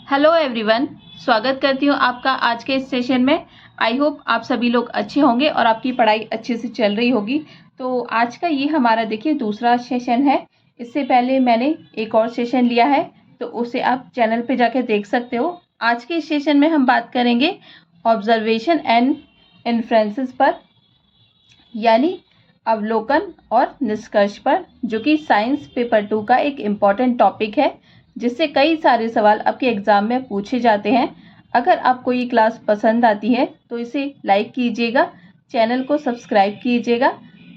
Hello everyone, स्वागत करती हूँ आपका आज के इस सेशन में। आई होप आप सभी लोग अच्छे होंगे और आपकी पढ़ाई अच्छे से चल रही होगी। तो आज का ये हमारा देखिए दूसरा सेशन है। इससे पहले मैंने एक और सेशन लिया है, तो उसे आप चैनल पे जाके देख सकते हो। आज के इस सेशन में हम बात करेंगे ऑब्जर्वेशन एंड इन्फ्रेंसेस पर, यानी अवलोकन और निष्कर्ष पर, जो कि साइंस पेपर 2 का एक इम्पॉर्टेंट टॉपिक है, जिससे कई सारे सवाल आपके एग्जाम में पूछे जाते हैं। अगर आपको ये क्लास पसंद आती है तो इसे लाइक कीजिएगा, चैनल को सब्सक्राइब कीजिएगा।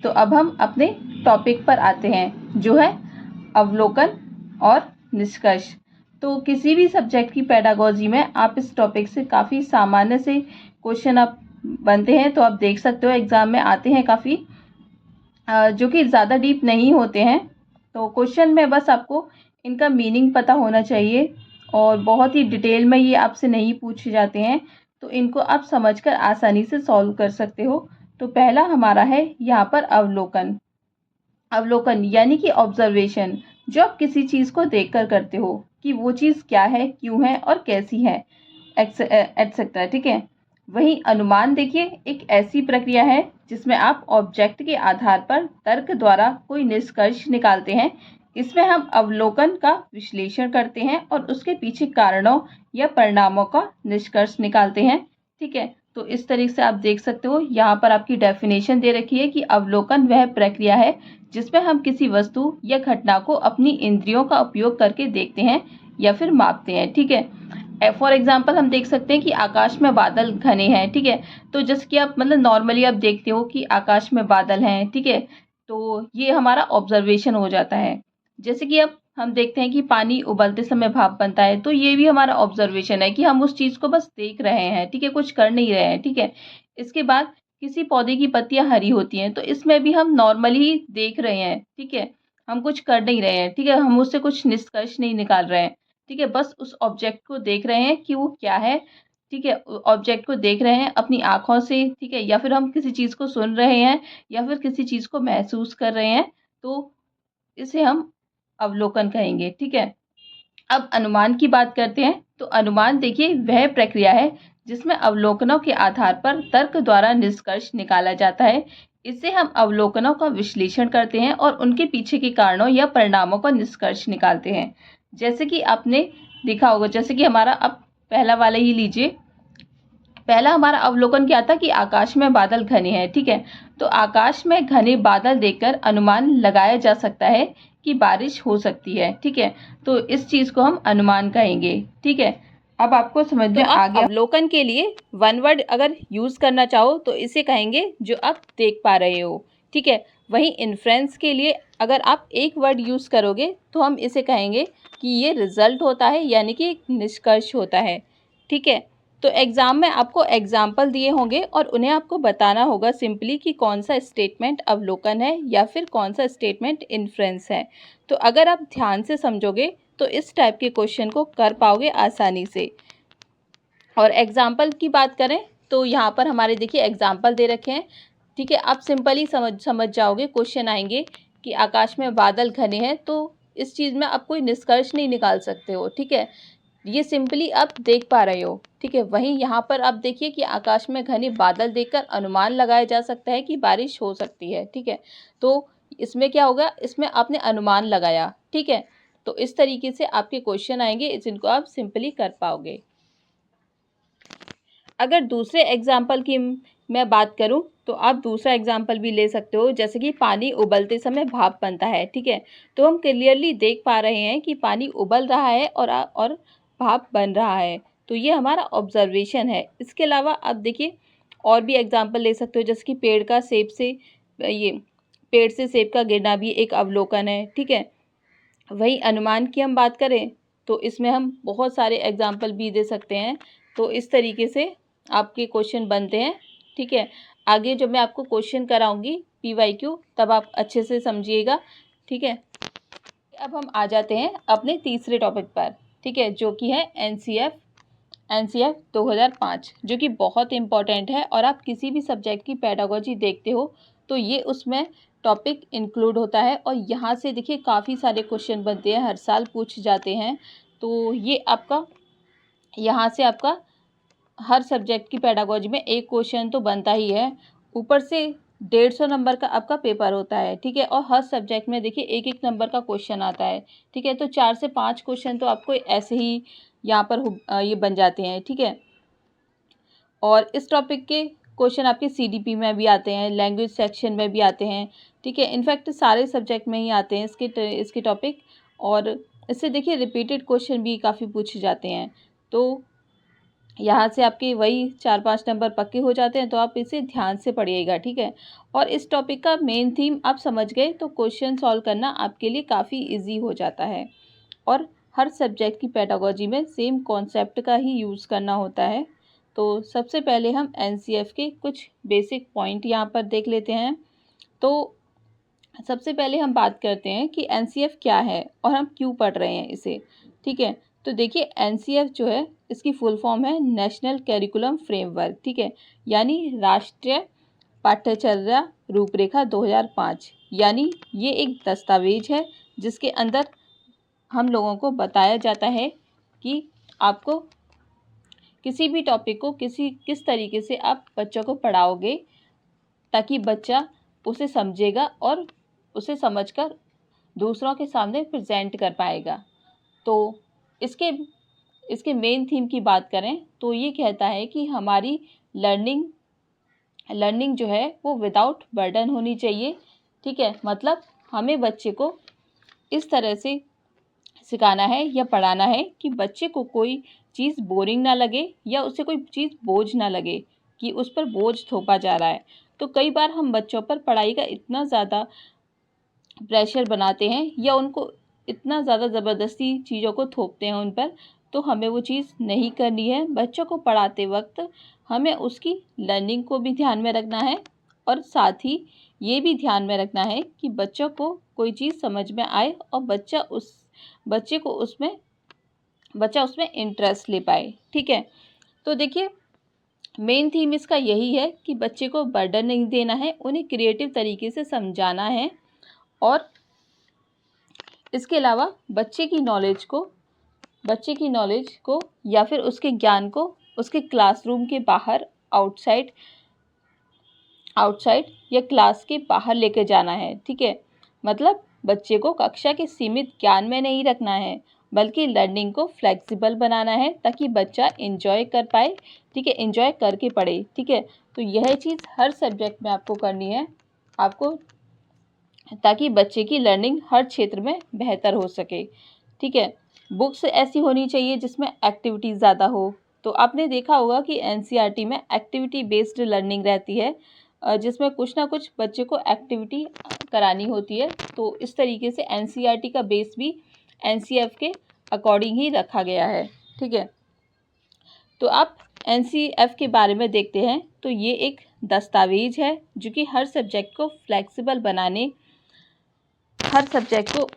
तो अब हम अपने टॉपिक पर आते हैं, जो है अवलोकन और निष्कर्ष। तो किसी भी सब्जेक्ट की पेडागोजी में आप इस टॉपिक से काफ़ी सामान्य से क्वेश्चन आप बनते हैं, तो आप देख सकते हो एग्ज़ाम में आते हैं काफ़ी, जो कि ज़्यादा डीप नहीं होते हैं। तो क्वेश्चन में बस आपको इनका मीनिंग पता होना चाहिए और बहुत ही डिटेल में ये आपसे नहीं पूछे जाते हैं, तो इनको आप समझकर आसानी से सॉल्व कर सकते हो। तो पहला हमारा है यहाँ पर अवलोकन। अवलोकन यानी कि ऑब्जर्वेशन, जो आप किसी चीज़ को देखकर करते हो कि वो चीज़ क्या है, क्यों है और कैसी है, एटसेट्रा। ठीक है। वहीं अनुमान देखिए एक ऐसी प्रक्रिया है जिसमें आप ऑब्जेक्ट के आधार पर तर्क द्वारा कोई निष्कर्ष निकालते हैं। इसमें हम अवलोकन का विश्लेषण करते हैं और उसके पीछे कारणों या परिणामों का निष्कर्ष निकालते हैं। ठीक है। तो इस तरीके से आप देख सकते हो, यहाँ पर आपकी डेफिनेशन दे रखी है कि अवलोकन वह प्रक्रिया है जिसमें हम किसी वस्तु या घटना को अपनी इंद्रियों का उपयोग करके देखते हैं या फिर मापते हैं। ठीक है। फॉर एग्जाम्पल हम देख सकते हैं कि आकाश में बादल घने हैं। ठीक है। तो जैसे कि आप मतलब नॉर्मली आप देखते हो कि आकाश में बादल हैं। ठीक है। तो ये हमारा ऑब्जर्वेशन हो जाता है। जैसे कि अब हम देखते हैं कि पानी उबलते समय भाप बनता है, तो ये भी हमारा ऑब्जर्वेशन है कि हम उस चीज़ को बस देख रहे हैं। ठीक है, कुछ कर नहीं रहे हैं। ठीक है। इसके बाद किसी पौधे की पत्तियां हरी होती हैं, तो इसमें भी हम नॉर्मली ही देख रहे हैं। ठीक है, हम कुछ कर नहीं रहे हैं। ठीक है, हम उससे कुछ निष्कर्ष नहीं निकाल रहे हैं। ठीक है, बस उस ऑब्जेक्ट को देख रहे हैं कि वो क्या है। ठीक है, ऑब्जेक्ट को देख रहे हैं अपनी आँखों से। ठीक है, या फिर हम किसी चीज़ को सुन रहे हैं या फिर किसी चीज़ को महसूस कर रहे हैं, तो इसे हम अवलोकन कहेंगे। ठीक है। अब अनुमान की बात करते हैं। तो अनुमान देखिए वह प्रक्रिया है जिसमें अवलोकनों के आधार पर तर्क द्वारा निष्कर्ष निकाला जाता है। इससे हम अवलोकनों का विश्लेषण करते हैं और उनके पीछे के कारणों या परिणामों का निष्कर्ष निकालते हैं। जैसे कि आपने देखा होगा, जैसे कि हमारा अब पहला वाला ही लीजिए। पहला हमारा अवलोकन क्या था कि आकाश में बादल घने हैं। ठीक है। तो आकाश में घने बादल देखकर अनुमान लगाया जा सकता है कि बारिश हो सकती है। ठीक है। तो इस चीज को हम अनुमान कहेंगे। ठीक है। अब आपको समझ में आ गया। अवलोकन के लिए वन वर्ड अगर यूज करना चाहो तो इसे कहेंगे जो आप देख पा रहे हो। ठीक है। वहीं इन्फ्रेंस के लिए अगर आप एक वर्ड यूज करोगे तो हम इसे कहेंगे कि ये रिजल्ट होता है, यानी कि एक निष्कर्ष होता है। ठीक है। तो एग्ज़ाम में आपको एग्जाम्पल दिए होंगे और उन्हें आपको बताना होगा सिंपली कि कौन सा स्टेटमेंट अवलोकन है या फिर कौन सा स्टेटमेंट इन्फ्रेंस है। तो अगर आप ध्यान से समझोगे तो इस टाइप के क्वेश्चन को कर पाओगे आसानी से। और एग्जाम्पल की बात करें तो यहाँ पर हमारे देखिए एग्जाम्पल दे रखे हैं। ठीक है, आप सिंपली समझ जाओगे। क्वेश्चन आएंगे कि आकाश में बादल घने हैं, तो इस चीज़ में आप कोई निष्कर्ष नहीं निकाल सकते हो। ठीक है, ये सिंपली आप देख पा रहे हो। ठीक है। वहीं यहाँ पर आप देखिए कि आकाश में घने बादल देखकर अनुमान लगाया जा सकता है कि बारिश हो सकती है। ठीक है। तो इसमें क्या होगा, इसमें आपने अनुमान लगाया। ठीक है। तो इस तरीके से आपके क्वेश्चन आएंगे, जिनको आप सिंपली कर पाओगे। अगर दूसरे एग्जाम्पल की मैं बात करूं तो आप दूसरा एग्जाम्पल भी ले सकते हो, जैसे कि पानी उबलते समय भाप बनता है। ठीक है। तो हम क्लियरली देख पा रहे हैं कि पानी उबल रहा है और भाप बन रहा है। तो ये हमारा ऑब्जर्वेशन है। इसके अलावा आप देखिए और भी एग्जाम्पल ले सकते हो, जैसे कि पेड़ से सेब का गिरना भी एक अवलोकन है। ठीक है। वही अनुमान की हम बात करें तो इसमें हम बहुत सारे एग्जाम्पल भी दे सकते हैं। तो इस तरीके से आपके क्वेश्चन बनते हैं। ठीक है। आगे जब मैं आपको क्वेश्चन कराऊंगी PYQ, तब आप अच्छे से समझिएगा। ठीक है। अब हम आ जाते हैं अपने तीसरे टॉपिक पर। ठीक है, जो कि है NCF 2005, जो कि बहुत इम्पॉर्टेंट है। और आप किसी भी सब्जेक्ट की पेडागोजी देखते हो तो ये उसमें टॉपिक इंक्लूड होता है। और यहाँ से देखिए काफ़ी सारे क्वेश्चन बनते हैं, हर साल पूछ जाते हैं। तो ये आपका यहाँ से आपका हर सब्जेक्ट की पेडागोजी में एक क्वेश्चन तो बनता ही है, ऊपर से 150 नंबर का आपका पेपर होता है, ठीक है। और हर सब्जेक्ट में देखिए एक एक नंबर का क्वेश्चन आता है, ठीक है। तो 4 से 5 क्वेश्चन तो आपको ऐसे ही यहाँ पर ये बन जाते हैं, ठीक है। और इस टॉपिक के क्वेश्चन आपके सीडीपी में भी आते हैं, लैंग्वेज सेक्शन में भी आते हैं, ठीक है। इनफैक्ट सारे सब्जेक्ट में ही आते हैं इसके टॉपिक। और इससे देखिए रिपीटेड क्वेश्चन भी काफ़ी पूछे जाते हैं, तो यहाँ से आपके वही 4-5 नंबर पक्के हो जाते हैं। तो आप इसे ध्यान से पढ़िएगा, ठीक है। और इस टॉपिक का मेन थीम आप समझ गए तो क्वेश्चन सॉल्व करना आपके लिए काफ़ी इजी हो जाता है। और हर सब्जेक्ट की पेडागोजी में सेम कॉन्सेप्ट का ही यूज़ करना होता है। तो सबसे पहले हम एनसीएफ के कुछ बेसिक पॉइंट यहाँ पर देख लेते हैं। तो सबसे पहले हम बात करते हैं कि एनसीएफ क्या है और हम क्यों पढ़ रहे हैं इसे, ठीक है। तो देखिए एनसीएफ जो है इसकी फुल फॉर्म है नेशनल करिकुलम फ्रेमवर्क, ठीक है। यानी राष्ट्रीय पाठ्यचर्या रूपरेखा 2005। यानी ये एक दस्तावेज है जिसके अंदर हम लोगों को बताया जाता है कि आपको किसी भी टॉपिक को किस तरीके से आप बच्चों को पढ़ाओगे ताकि बच्चा उसे समझेगा और उसे समझकर दूसरों के सामने प्रेजेंट कर पाएगा। तो इसके इसके मेन थीम की बात करें तो ये कहता है कि हमारी लर्निंग जो है वो विदाउट बर्डन होनी चाहिए, ठीक है। मतलब हमें बच्चे को इस तरह से सिखाना है या पढ़ाना है कि बच्चे को कोई चीज़ बोरिंग ना लगे या उसे कोई चीज़ बोझ ना लगे कि उस पर बोझ थोपा जा रहा है। तो कई बार हम बच्चों पर पढ़ाई का इतना ज़्यादा प्रेशर बनाते हैं या उनको इतना ज़्यादा ज़बरदस्ती चीज़ों को थोपते हैं उन पर, तो हमें वो चीज़ नहीं करनी है। बच्चों को पढ़ाते वक्त हमें उसकी लर्निंग को भी ध्यान में रखना है और साथ ही ये भी ध्यान में रखना है कि बच्चों को कोई चीज़ समझ में आए और बच्चा उसमें इंटरेस्ट ले पाए, ठीक है। तो देखिए मेन थीम इसका यही है कि बच्चे को बर्डन नहीं देना है, उन्हें क्रिएटिव तरीके से समझाना है। और इसके अलावा बच्चे की नॉलेज को या फिर उसके ज्ञान को उसके क्लासरूम के बाहर आउटसाइड या क्लास के बाहर लेकर जाना है, ठीक है। मतलब बच्चे को कक्षा के सीमित ज्ञान में नहीं रखना है बल्कि लर्निंग को फ्लेक्सिबल बनाना है ताकि बच्चा एंजॉय कर पाए, ठीक है, एंजॉय करके पढ़े, ठीक है। तो यह चीज़ हर सब्जेक्ट में आपको करनी है आपको, ताकि बच्चे की लर्निंग हर क्षेत्र में बेहतर हो सके, ठीक है। बुक्स ऐसी होनी चाहिए जिसमें एक्टिविटी ज़्यादा हो। तो आपने देखा होगा कि एनसीईआरटी में एक्टिविटी बेस्ड लर्निंग रहती है, जिसमें कुछ ना कुछ बच्चे को एक्टिविटी करानी होती है। तो इस तरीके से एनसीईआरटी का बेस भी एनसीएफ के अकॉर्डिंग ही रखा गया है, ठीक है। तो आप एनसीएफ के बारे में देखते हैं। तो ये एक दस्तावेज है जो कि हर सब्जेक्ट को फ्लेक्सिबल बनाने, हर सब्जेक्ट को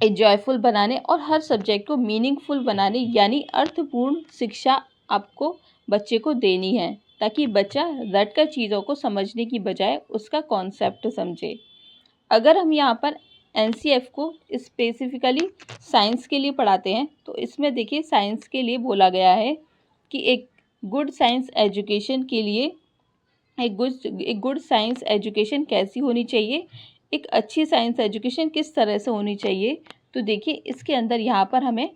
एंजॉयफुल बनाने और हर सब्जेक्ट को मीनिंगफुल बनाने यानी अर्थपूर्ण शिक्षा आपको बच्चे को देनी है ताकि बच्चा रटकर चीज़ों को समझने की बजाय उसका कॉन्सेप्ट समझे। अगर हम यहाँ पर एनसीएफ को स्पेसिफिकली साइंस के लिए पढ़ाते हैं तो इसमें देखिए साइंस के लिए बोला गया है कि एक गुड साइंस एजुकेशन कैसी होनी चाहिए, एक अच्छी साइंस एजुकेशन किस तरह से होनी चाहिए। तो देखिए इसके अंदर यहाँ पर हमें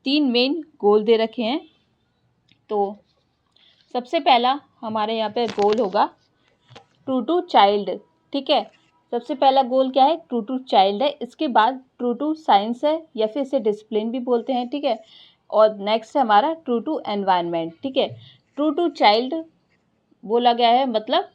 3 मेन गोल दे रखे हैं। तो सबसे पहला हमारे यहाँ पे गोल होगा ट्रू टू चाइल्ड, ठीक है। सबसे पहला गोल क्या है, ट्रू टू चाइल्ड है। इसके बाद ट्रू टू साइंस है या फिर इसे डिसिप्लिन भी बोलते हैं, ठीक है। और नेक्स्ट है हमारा ट्रू टू एनवायरनमेंट, ठीक है। ट्रू टू चाइल्ड बोला गया है, मतलब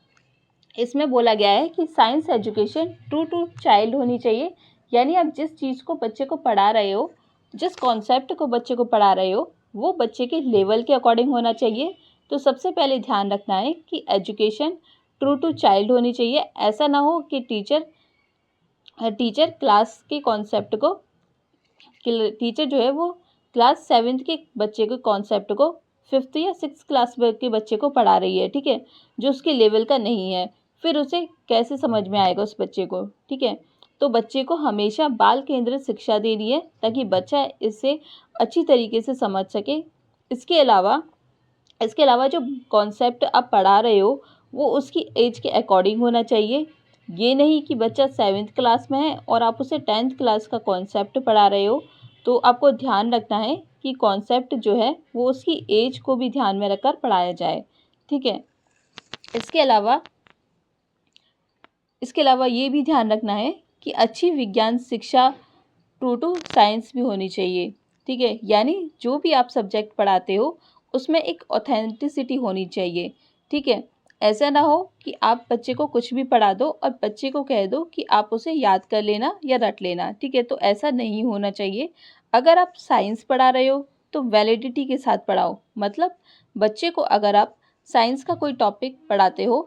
इसमें बोला गया है कि science education true to child होनी चाहिए। यानी आप जिस चीज़ को बच्चे को पढ़ा रहे हो, जिस कॉन्सेप्ट को बच्चे को पढ़ा रहे हो, वो बच्चे के लेवल के अकॉर्डिंग होना चाहिए। तो सबसे पहले ध्यान रखना है कि एजुकेशन ट्रू टू चाइल्ड होनी चाहिए। ऐसा ना हो कि टीचर क्लास के कॉन्सेप्ट को टीचर जो है वो क्लास 7th के बच्चे के कॉन्सेप्ट को 5th या 6th क्लास के बच्चे को पढ़ा रही है, ठीक है, जो उसके लेवल का नहीं है। फिर उसे कैसे समझ में आएगा उस बच्चे को, ठीक है। तो बच्चे को हमेशा बाल केंद्रित शिक्षा देनी है ताकि बच्चा इसे अच्छी तरीके से समझ सके। इसके अलावा जो कॉन्सेप्ट आप पढ़ा रहे हो वो उसकी एज के अकॉर्डिंग होना चाहिए। ये नहीं कि बच्चा 7th क्लास में है और आप उसे 10th क्लास का कॉन्सेप्ट पढ़ा रहे हो। तो आपको ध्यान रखना है कि कॉन्सेप्ट जो है वो उसकी एज को भी ध्यान में रखकर पढ़ाया जाए, ठीक है। इसके अलावा ये भी ध्यान रखना है कि अच्छी विज्ञान शिक्षा ट्रू टू साइंस भी होनी चाहिए, ठीक है। यानी जो भी आप सब्जेक्ट पढ़ाते हो उसमें एक ऑथेंटिसिटी होनी चाहिए, ठीक है। ऐसा ना हो कि आप बच्चे को कुछ भी पढ़ा दो और बच्चे को कह दो कि आप उसे याद कर लेना या रट लेना, ठीक है। तो ऐसा नहीं होना चाहिए। अगर आप साइंस पढ़ा रहे हो तो वैलिडिटी के साथ पढ़ाओ। मतलब बच्चे को अगर आप साइंस का कोई टॉपिक पढ़ाते हो,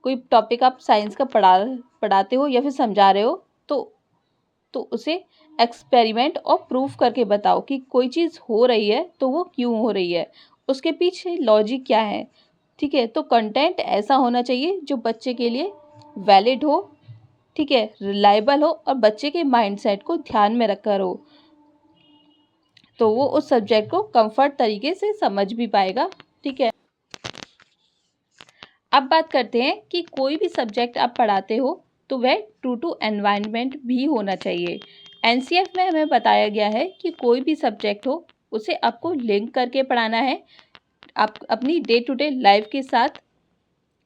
कोई टॉपिक आप साइंस का पढ़ाते हो या फिर समझा रहे हो तो उसे एक्सपेरिमेंट और प्रूफ करके बताओ कि कोई चीज़ हो रही है तो वो क्यों हो रही है, उसके पीछे लॉजिक क्या है, ठीक है। तो कंटेंट ऐसा होना चाहिए जो बच्चे के लिए वैलिड हो, ठीक है, रिलायबल हो और बच्चे के माइंडसेट को ध्यान में रखकर हो। तो वो उस सब्जेक्ट को कंफर्ट तरीके से समझ भी पाएगा, ठीक है। अब बात करते हैं कि कोई भी सब्जेक्ट आप पढ़ाते हो तो वह ट्रू टू एनवायरनमेंट भी होना चाहिए। एनसीएफ में हमें बताया गया है कि कोई भी सब्जेक्ट हो उसे आपको लिंक करके पढ़ाना है। आप अपनी डे टू डे लाइफ के साथ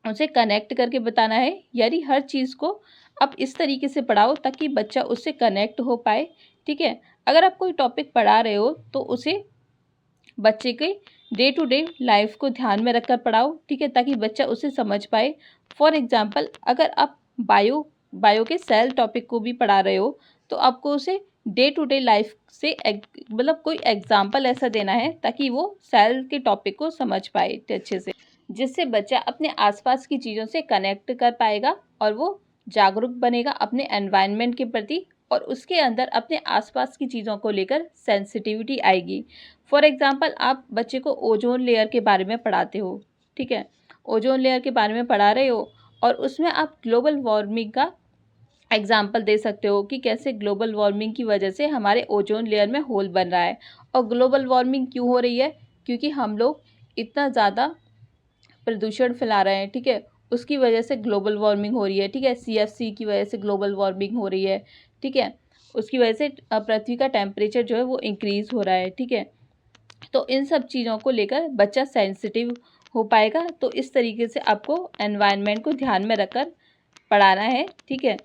उसे कनेक्ट करके बताना है। यानी हर चीज़ को आप इस तरीके से पढ़ाओ ताकि बच्चा उससे कनेक्ट हो पाए, ठीक है। अगर आप कोई टॉपिक पढ़ा रहे हो तो उसे बच्चे के डे टू डे लाइफ को ध्यान में रखकर पढ़ाओ, ठीक है, ताकि बच्चा उसे समझ पाए। फॉर एग्जांपल अगर आप बायो के सेल टॉपिक को भी पढ़ा रहे हो तो आपको उसे डे टू डे लाइफ से मतलब कोई एग्जांपल ऐसा देना है ताकि वो सेल के टॉपिक को समझ पाए अच्छे से, जिससे बच्चा अपने आसपास की चीज़ों से कनेक्ट कर पाएगा और वो जागरूक बनेगा अपने एनवायरनमेंट के प्रति और उसके अंदर अपने आसपास की चीज़ों को लेकर सेंसिटिविटी आएगी। फॉर एग्जांपल आप बच्चे को ओजोन लेयर के बारे में पढ़ाते हो, ठीक है, ओजोन लेयर के बारे में पढ़ा रहे हो और उसमें आप ग्लोबल वार्मिंग का एग्जाम्पल दे सकते हो कि कैसे ग्लोबल वार्मिंग की वजह से हमारे ओजोन लेयर में होल बन रहा है। और ग्लोबल वार्मिंग क्यों हो रही है? क्योंकि हम लोग इतना ज़्यादा प्रदूषण फैला रहे हैं, ठीक है, उसकी वजह से ग्लोबल वार्मिंग हो रही है, ठीक है। सीएफसी की वजह से ग्लोबल वार्मिंग हो रही है, ठीक है। उसकी वजह से पृथ्वी का टेम्परेचर जो है वो इंक्रीज़ हो रहा है, ठीक है। तो इन सब चीज़ों को लेकर बच्चा सेंसिटिव हो पाएगा। तो इस तरीके से आपको एनवायरनमेंट को ध्यान में रखकर पढ़ाना है, ठीक है,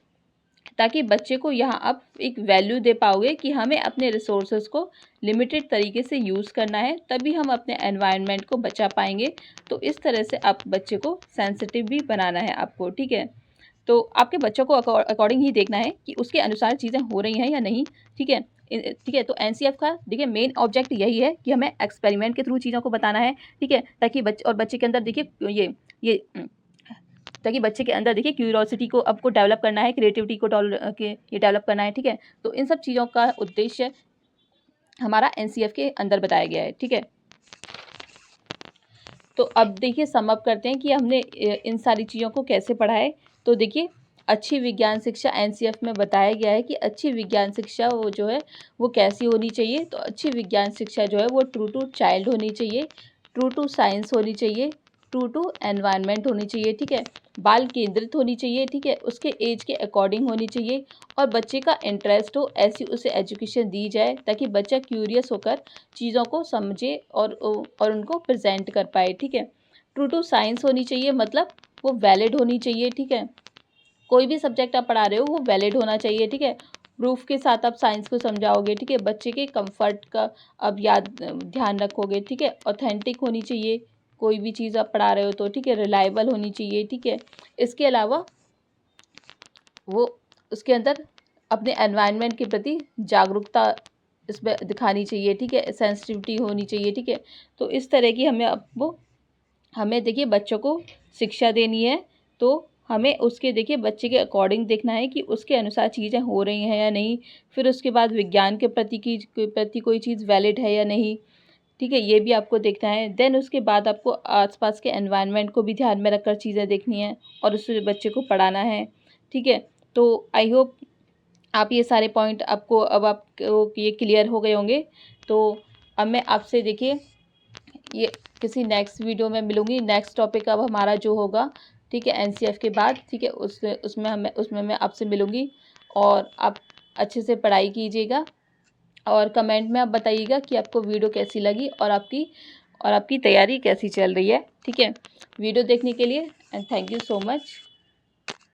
ताकि बच्चे को यहाँ आप एक वैल्यू दे पाओगे कि हमें अपने रिसोर्सेज को लिमिटेड तरीके से यूज़ करना है, तभी हम अपने एनवायरनमेंट को बचा पाएंगे। तो इस तरह से आप बच्चे को सेंसिटिव भी बनाना है आपको, ठीक है। तो आपके बच्चों को अकॉर्डिंग ही देखना है कि उसके अनुसार चीज़ें हो रही हैं या नहीं, ठीक है। ठीक है, तो एनसीएफ का देखिए मेन ऑब्जेक्ट यही है कि हमें एक्सपेरिमेंट के थ्रू चीज़ों को बताना है, ठीक है, ताकि बच्चे के अंदर देखिए ये ताकि बच्चे के अंदर देखिए क्यूरियोसिटी को आपको डेवलप करना है, क्रिएटिविटी को ये डेवलप करना है, ठीक है। तो इन सब चीज़ों का उद्देश्य हमारा एनसीएफ के अंदर बताया गया है, ठीक है। तो अब देखिए सम अप करते हैं कि हमने इन सारी चीज़ों को कैसे पढ़ा है। तो देखिए अच्छी विज्ञान शिक्षा एनसीएफ में बताया गया है कि अच्छी विज्ञान शिक्षा वो जो है वो कैसी होनी चाहिए। तो अच्छी विज्ञान शिक्षा जो है वो ट्रू टू चाइल्ड होनी चाहिए, ट्रू टू साइंस होनी चाहिए, ट्रू टू एनवायरनमेंट होनी चाहिए, ठीक है, बाल केंद्रित होनी चाहिए, ठीक है, उसके एज के अकॉर्डिंग होनी चाहिए और बच्चे का इंटरेस्ट हो ऐसी उसे एजुकेशन दी जाए ताकि बच्चा क्यूरियस होकर चीज़ों को समझे और उनको प्रेजेंट कर पाए, ठीक है। ट्रू टू साइंस होनी चाहिए, मतलब वो वैलिड होनी चाहिए, ठीक है। कोई भी सब्जेक्ट आप पढ़ा रहे हो वो वैलिड होना चाहिए, ठीक है। प्रूफ के साथ आप साइंस को समझाओगे, ठीक है, बच्चे के कंफर्ट का अब ध्यान रखोगे, ठीक है। ऑथेंटिक होनी चाहिए कोई भी चीज़ आप पढ़ा रहे हो तो, ठीक है, रिलायबल होनी चाहिए, ठीक है। इसके अलावा वो उसके अंदर अपने एनवायरनमेंट के प्रति जागरूकता इसमें दिखानी चाहिए, ठीक है, सेंसिटिविटी होनी चाहिए, ठीक है। तो इस तरह की हमें देखिए बच्चों को शिक्षा देनी है। तो हमें उसके देखिए बच्चे के अकॉर्डिंग देखना है कि उसके अनुसार चीज़ें हो रही हैं या नहीं। फिर उसके बाद विज्ञान के प्रति कोई चीज़ वैलिड है या नहीं, ठीक है, ये भी आपको देखना है। देन उसके बाद आपको आसपास के एनवायरनमेंट को भी ध्यान में रखकर चीज़ें देखनी है और उस बच्चे को पढ़ाना है, ठीक है। तो आई होप आप ये सारे पॉइंट आपको अब आपको ये क्लियर हो गए होंगे। तो अब मैं आपसे देखिए ये किसी नेक्स्ट वीडियो में मिलूँगी। नेक्स्ट टॉपिक अब हमारा जो होगा, ठीक है, एनसीएफ के बाद, ठीक है, उसमें मैं आपसे मिलूँगी। और आप अच्छे से पढ़ाई कीजिएगा और कमेंट में आप बताइएगा कि आपको वीडियो कैसी लगी और आपकी तैयारी कैसी चल रही है, ठीक है। वीडियो देखने के लिए and thank you so much.